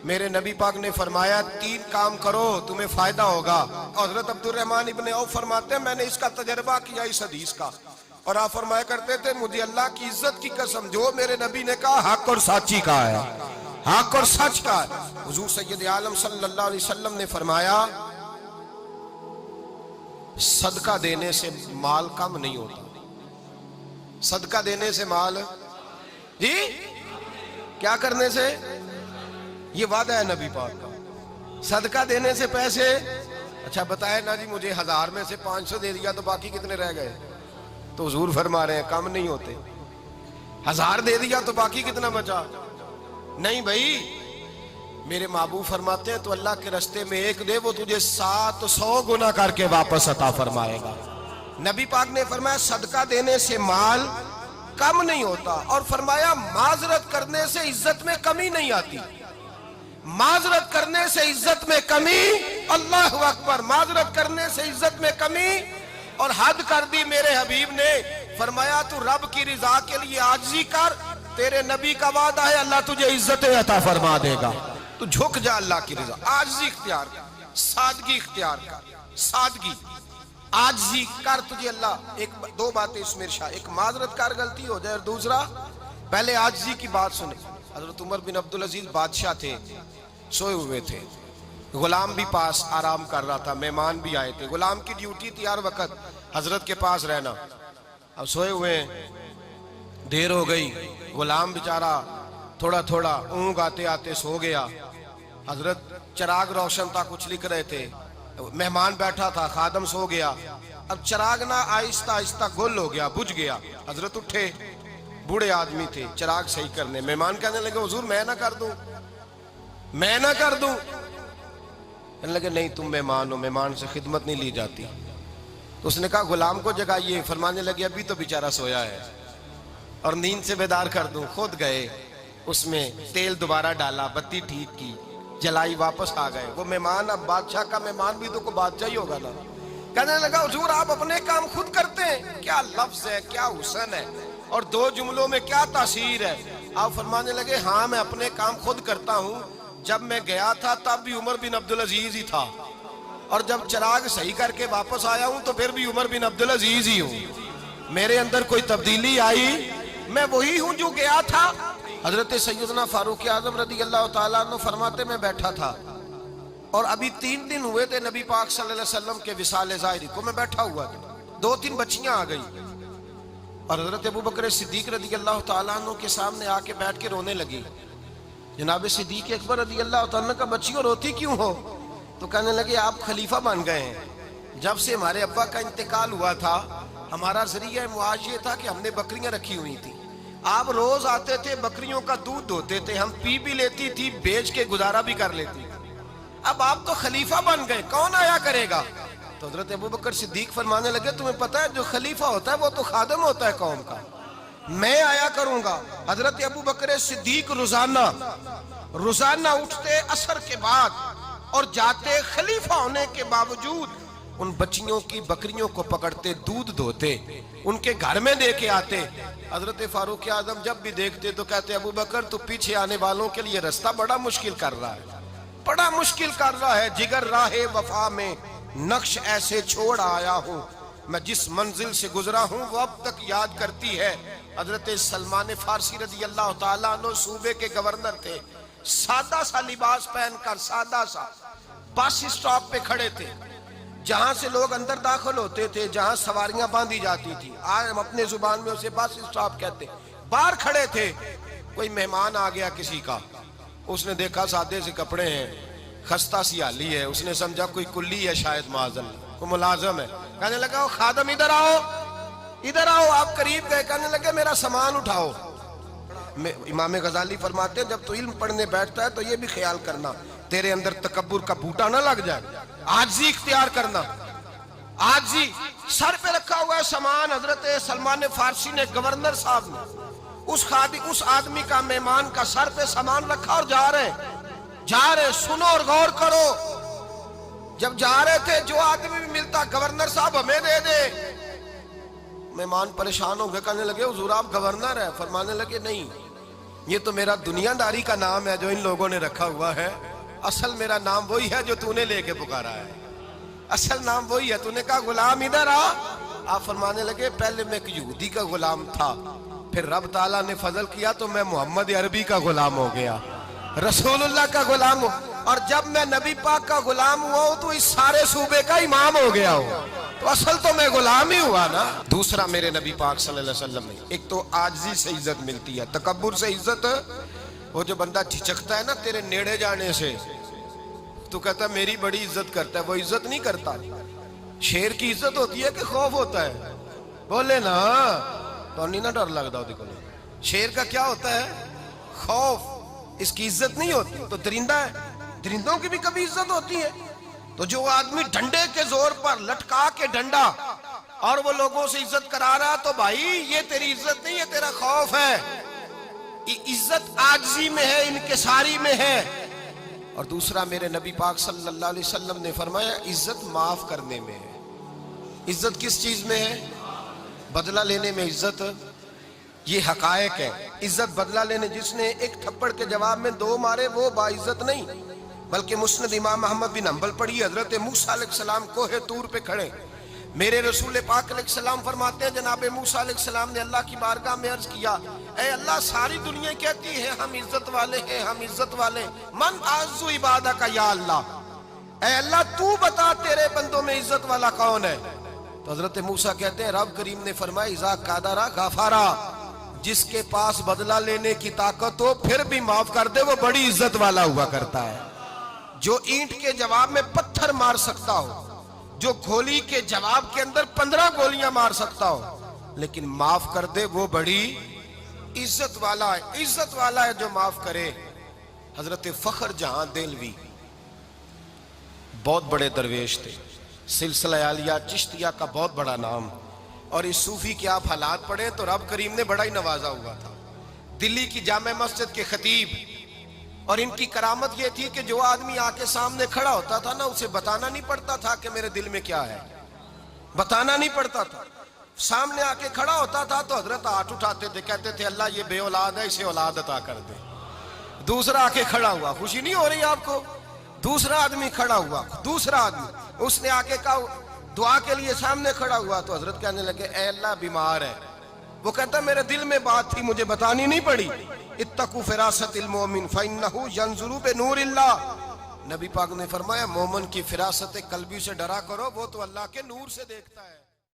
میرے نبی پاک نے فرمایا 3 کام کرو تمہیں فائدہ ہوگا. حضرت عبدالرحمن ابن عوف فرماتے ہیں میں نے اس کا تجربہ کیا اس حدیث کا, اور آپ فرمایا کرتے تھے مجھے اللہ کی عزت کی قسم جو میرے نبی نے کہا حق اور سچی کا ہے, حق اور سچ کا ہے. حضور سید عالم صلی اللہ علیہ وسلم نے فرمایا صدقہ دینے سے مال کم نہیں ہوتا. صدقہ دینے سے مال جی کیا کرنے سے, یہ وعدہ ہے نبی پاک کا. صدقہ دینے سے پیسے, اچھا بتائے نا جی مجھے 1000 میں سے 500 دے دیا تو باقی کتنے رہ گئے, تو حضور فرما رہے ہیں کم نہیں ہوتے. 1000 دے دیا تو باقی کتنا بچا, نہیں بھائی میرے محبوب فرماتے ہیں تو اللہ کے رستے میں ایک دے وہ تجھے 700 گنا کر کے واپس عطا فرمائے گا. نبی پاک نے فرمایا صدقہ دینے سے مال کم نہیں ہوتا, اور فرمایا معذرت کرنے سے عزت میں کمی نہیں آتی. معذرت کرنے سے عزت میں کمی, اللہ اکبر, معذرت کرنے سے عزت میں کمی. اور حد کر دی میرے حبیب نے, فرمایا تو رب کی رضا کے لیے عاجزی کر, تیرے نبی کا وعدہ ہے اللہ تجھے عزت عطا فرما دے گا. تو جھک جا اللہ کی رضا, عاجزی اختیار کر, سادگی اختیار کر, سادگی عاجزی کر, تجھے اللہ. 2 باتیں اس میں ارشاد, ایک معذرت کر غلطی ہو جائے, اور دوسرا پہلے عاجزی کی بات سنیں. حضرت عمر بن عبدالعزیز بادشاہ تھے, سوئے ہوئے تھے, غلام بھی پاس آرام کر رہا تھا, مہمان بھی آئے تھے. غلام کی ڈیوٹی تھی ہر وقت حضرت کے پاس رہنا. اب سوئے ہوئے دیر ہو گئی, غلام بیچارہ تھوڑا تھوڑا اونگ آتے آتے سو گیا. حضرت چراغ روشن تھا, کچھ لکھ رہے تھے, مہمان بیٹھا تھا, خادم سو گیا. اب چراغ نہ آہستہ آہستہ گل ہو گیا, بجھ گیا. حضرت اٹھے, بوڑھے آدمی تھے, چراغ صحیح کرنے. مہمان کہنے لگے حضور میں نہ کر دوں, میں نہ کر دوں. کہنے لگے نہیں تم مہمان ہو, مہمان سے خدمت نہیں لی جاتی. تو اس نے کہا غلام کو جگائیے. فرمانے لگے ابھی تو بیچارہ سویا ہے اور نیند سے بیدار کر دوں. خود گئے, اس میں تیل دوبارہ ڈالا, بتی ٹھیک کی, جلائی, واپس آ گئے. وہ مہمان, اب بادشاہ کا مہمان بھی تو کوئی بادشاہ ہی ہوگا نا. کہنے لگا حضور آپ اپنے کام خود کرتے ہیں, کیا لفظ ہے, کیا حسن ہے, اور 2 جملوں میں کیا تاثیر ہے. آپ فرمانے لگے ہاں میں اپنے کام خود کرتا ہوں. جب میں گیا تھا تب بھی عمر بن عبدالعزیز ہی تھا, اور جب چراغ صحیح کر کے واپس آیا ہوں تو پھر بھی عمر بن عبدالعزیز ہی ہوں. میرے اندر کوئی تبدیلی آئی, میں وہی ہوں جو گیا تھا. حضرت سیدنا فاروق اعظم رضی اللہ تعالیٰ عنہ فرماتے میں بیٹھا تھا, اور ابھی 3 دن ہوئے تھے نبی پاک صلی اللہ علیہ وسلم کے وصال ظاہری کو. میں بیٹھا ہوا تھا, 2-3 بچیاں آ گئی, اور حضرت ابوبکر صدیق رضی اللہ تعالیٰ عنہ کے سامنے آ کے بیٹھ کے رونے لگی. جناب صدیق اکبر رضی اللہ تعالیٰ عنہ کا بچیوں روتی کیوں ہو؟ تو کہنے لگے آپ خلیفہ بن گئے ہیں. جب سے ہمارے ابا کا انتقال ہوا تھا ہمارا ذریعہ معاش یہ تھا کہ ہم نے بکریاں رکھی ہوئی تھی. آپ روز آتے تھے, بکریوں کا دودھ دھوتے تھے, ہم پی بھی لیتی تھی, بیچ کے گزارا بھی کر لیتی. اب آپ تو خلیفہ بن گئے, کون آیا کرے گا؟ تو حضرت ابوبکر صدیق فرمانے لگے تمہیں پتہ ہے جو خلیفہ ہوتا ہے وہ تو خادم ہوتا ہے قوم کا, میں آیا کروں گا. حضرت ابوبکر صدیق روزانہ اٹھتے عصر کے بعد اور جاتے, خلیفہ ہونے کے باوجود ان بچیوں کی بکریوں کو پکڑتے, دودھ دھوتے, ان کے گھر میں دے کے آتے. حضرت فاروق اعظم جب بھی دیکھتے تو کہتے ابوبکر تو پیچھے آنے والوں کے لیے راستہ بڑا مشکل کر رہا ہے, بڑا مشکل کر رہا ہے. جگر راہ وفا میں نقش ایسے چھوڑ آیا ہوں, میں جس منزل سے گزرا ہوں وہ اب تک یاد کرتی ہے. حضرت سلمان فارسی رضی اللہ تعالیٰ عنہ صوبے کے گورنر تھے, سادہ سا لباس پہن کر, سادہ سا, بس اسٹاپ پہ کھڑے تھے, جہاں سے لوگ اندر داخل ہوتے تھے, جہاں سواریاں باندھی جاتی تھی, آج ہم اپنے زبان میں اسے بس اسٹاپ کہتے. باہر کھڑے تھے, کوئی مہمان آ گیا کسی کا, اس نے دیکھا سادے سے کپڑے ہیں, خستہ سی حالی ہے, اس نے سمجھا کوئی کلی ہے شاید, معاذ اللہ کوئی ملازم ہے. کہنے لگا خادم ادھر آؤ, ادھر آؤ. آپ قریب گئے, کہنے لگے میرا سامان اٹھاؤ. امام غزالی فرماتے ہیں جب تو علم پڑھنے بیٹھتا ہے تو یہ بھی خیال کرنا تیرے اندر تکبر کا بوٹا نہ لگ جائے, عاجزی اختیار کرنا. عاجزی, سر پہ رکھا ہوا ہے سامان. حضرت سلمان فارسی نے, گورنر صاحب نے, اس آدمی کا, مہمان کا سر پہ سامان رکھا اور جا رہے. سنو اور غور کرو. جب جا رہے تھے جو آدمی بھی ملتا, گورنر صاحب ہمیں دے دے. مہمان پریشان ہو گئے, کہنے لگے حضور آپ گورنر ہیں؟ فرمانے لگے نہیں, یہ تو میرا دنیا داری کا نام ہے جو ان لوگوں نے رکھا ہوا ہے، اصل میرا نام وہی ہے جو تو نے لے کے پکارا ہے، اصل نام وہی ہے۔ تو نے کہا غلام ادھر آ، آپ فرمانے لگے پہلے میں ایک یہودی کا غلام تھا، پھر رب تعالیٰ نے فضل کیا تو میں محمد عربی کا غلام ہو گیا، رسول اللہ کا غلام ہو، اور جب میں نبی پاک کا غلام ہوا ہوں تو اس سارے صوبے کا امام ہو گیا ہوں، تو اصل تو میں غلام ہی ہوا نا۔ دوسرا میرے نبی پاک صلی اللہ علیہ وسلم نے ایک تو عاجزی سے عزت ملتی ہے، تکبر سے عزت، وہ جو بندہ جھجکتا ہے نا تیرے نیڑے جانے سے، تو کہتا ہے میری بڑی عزت کرتا ہے، وہ عزت نہیں کرتا۔ شیر کی عزت ہوتی ہے کہ خوف ہوتا ہے؟ بولے نا تو نہیں نا ڈر لگتا ہوتی کو۔ شیر کا کیا ہوتا ہے؟ خوف، اس کی عزت نہیں ہوتی۔ تو درندہ ہے، درندوں کی بھی کبھی عزت ہوتی ہے؟ تو جو آدمی ڈنڈے کے زور پر لٹکا کے ڈنڈا اور وہ لوگوں سے عزت کرا رہا، تو بھائی یہ تیری عزت نہیں ہے، تیرا خوف ہے۔ عزت عاجزی میں ہے، انکساری میں ہے۔ اور دوسرا میرے نبی پاک صلی اللہ علیہ وسلم نے فرمایا عزت معاف کرنے میں ہے۔ عزت کس چیز میں ہے؟ بدلہ لینے میں عزت، یہ حقائق ہے۔ عزت بدلہ لینے، جس نے ایک تھپڑ کے جواب میں دو مارے وہ باعزت نہیں، بلکہ مسند امام احمد بن حنبل پڑھی، حضرت موسیٰ علیہ السلام کوہ طور پہ کھڑے، میرے رسول پاک علیہ السلام فرماتے ہیں جناب موسیٰ علیہ السلام نے اللہ کی بارگاہ میں عرض کیا، اے اللہ ساری دنیا کہتی ہے ہم عزت والے ہیں، ہم عزت والے ہیں، من اعز عبادک یا اللہ، اے اللہ تو بتا تیرے بندوں میں عزت والا کون ہے؟ تو حضرت موسیٰ کہتے ہیں رب کریم نے فرمایا اذا قادر غفارا، جس کے پاس بدلہ لینے کی طاقت ہو پھر بھی معاف کر دے وہ بڑی عزت والا ہوا کرتا ہے۔ جو اینٹ کے جواب میں پتھر مار سکتا ہو، جو گولی کے جواب کے اندر 15 گولیاں مار سکتا ہو، لیکن معاف کر دے وہ بڑی عزت والا ہے۔ عزت والا ہے جو معاف کرے۔ حضرت فخر جہاں دہلوی بہت بڑے درویش تھے، سلسلہ عالیہ چشتیہ کا بہت بڑا نام، اور اس صوفی کے آپ حالات پڑھیں تو رب کریم نے بڑا ہی نوازا ہوا تھا۔ دلی کی جامع مسجد کے خطیب، اور ان کی کرامت یہ تھی کہ جو آدمی آ کے سامنے کھڑا ہوتا تھا نا اسے بتانا نہیں پڑتا تھا کہ میرے دل میں کیا ہے، بتانا نہیں پڑتا تھا۔ سامنے آ کے کھڑا ہوتا تھا تو حضرت ہاتھ اٹھاتے تھے، کہتے تھے اللہ یہ بے اولاد ہے اسے اولاد عطا کر دے۔ دوسرا آ کے کھڑا ہوا، خوشی نہیں ہو رہی آپ کو؟ دوسرا آدمی کھڑا ہوا، دوسرا آدمی، اس نے آ کے کہا دعا کے لیے سامنے کھڑا ہوا تو حضرت کہنے لگے اے اللہ بیمار ہے، وہ کہتا میرے دل میں بات تھی مجھے بتانی نہیں پڑی، اتقوا فراست المومن فإنہ ینظر بنور اللہ، نبی پاک نے فرمایا مومن کی فراست قلبی سے ڈرا کرو، وہ تو اللہ کے نور سے دیکھتا ہے۔